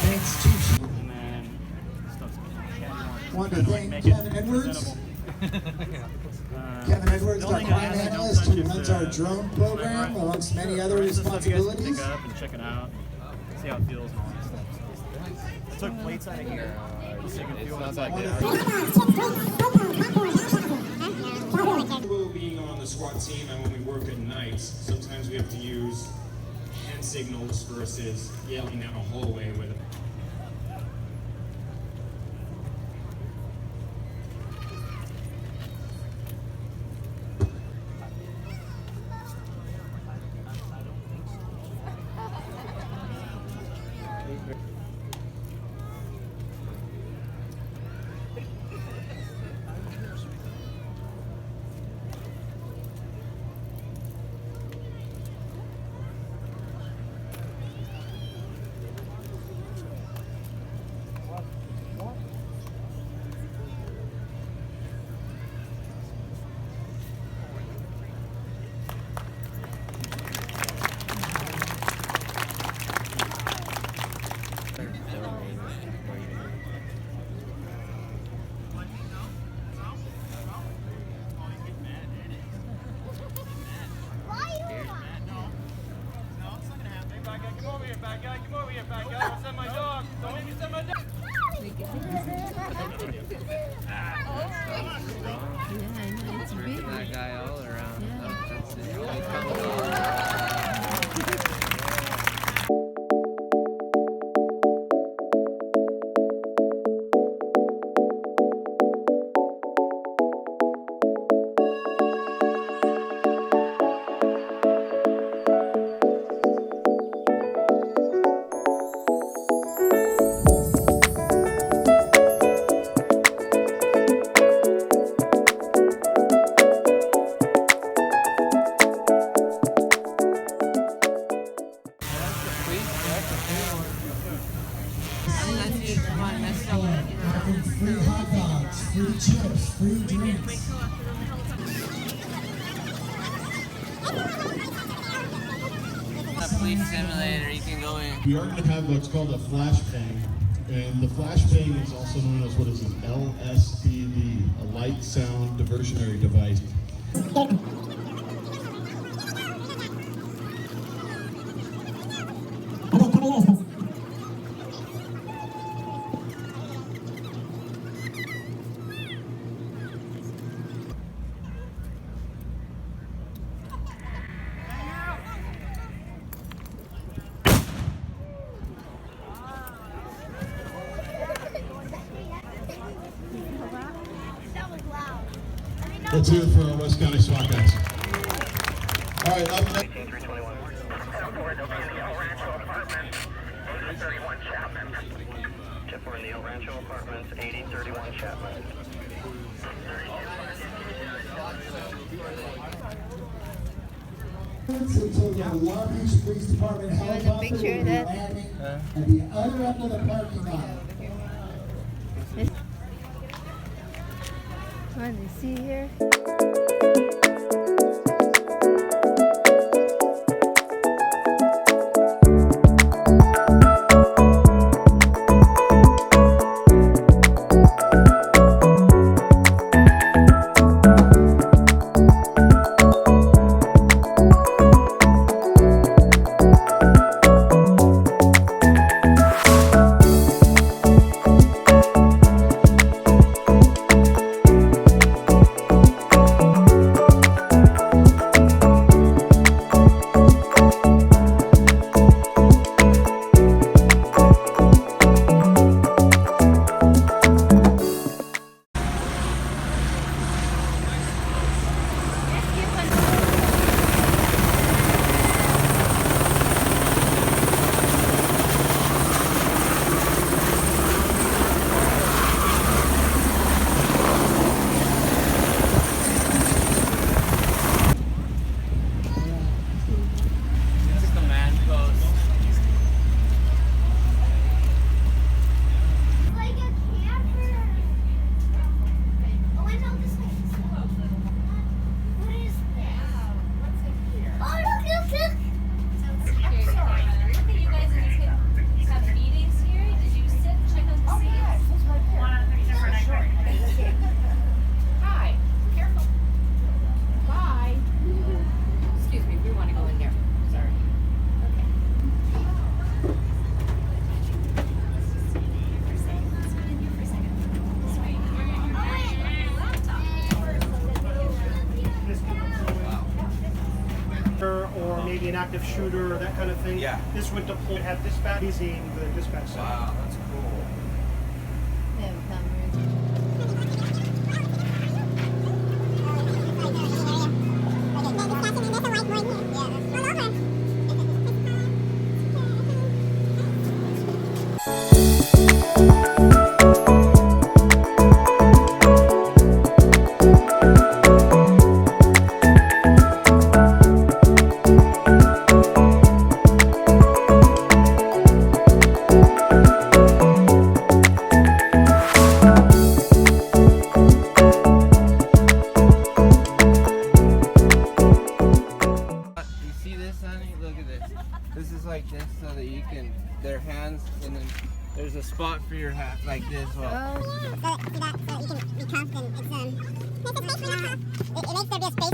Thanks to want to thank Kevin Edwards. Kevin Edwards, our crime analyst who runs our drone program, amongst many other responsibilities. Pick up and check it out, see how it feels and all that stuff. I took plates out of here. Being on the SWAT team and when we work at nights, sometimes we have to use hand signals versus yelling down a hallway with it. Bad guy, don't send my dog. Don't make me send my dog. Yeah, it's big. That guy all around. Free hot dogs, free chips, free drinks. A police simulator, you can go in. We are going to have what's called a flashbang, and the flashbang is also known as what is an LSDD, a light sound diversionary device. Let's hear it for our West County SWAT guys. All right, up next. 18321. El Rancho Apartments, 8031 Chapman. Chip, we're in the El Rancho Apartments, 8031 Chapman. To the Long Beach Police Department helicopter will be landing at the other end of the parking lot. Let me see here. active shooter or that kind of thing. Yeah. This would deploy, have dispatch using the dispatch center. Wow, that's cool. They have cameras. You see this, honey? Look at this. This is like this so that you can, their hands, and then there's a spot for your hat like this. Well, Oh, So you can be constant. It's makes there be a space